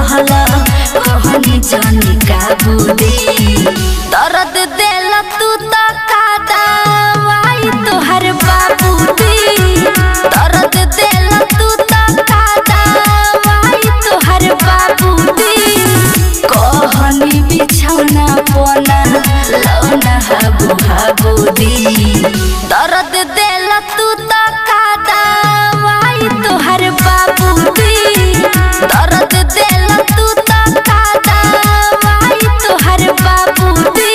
रहला कहनी जानी काबू दे दर्द देला तू तो का दवाई तोहर बाबू दी दर्द देला तू तो का दवाई तोहर बाबू दी कहनी बिछौना पोना लौना हाबू हाबू दी दर्द देला तू तो का दवाई तोहर बाबू दी दर्द देला तू तो का दवाई तोहर बाबू दी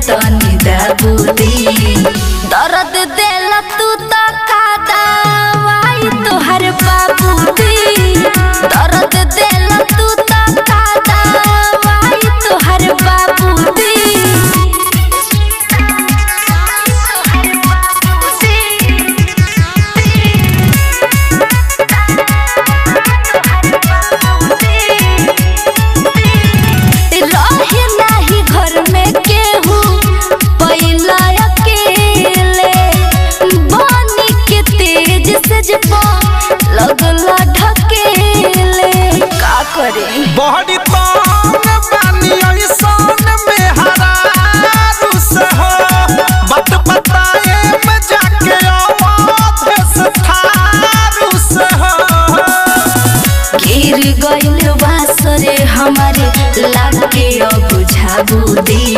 तनी दाबू दी दर्द देला तू तो का दवाई तोहर बाबू दी दर्द देला तू तो का दवाई तोहर बाबू दी रहे नाही घर में केहू पहिला अकेले बानी के तेज से जपा लगला ढकेले का करे बहरी तान बानी ऐसन में हरारू से हो बात बताए में जाके आवाज़ से थारू से हो गिर गइल बासरे हमारे लागे अब झाबू दी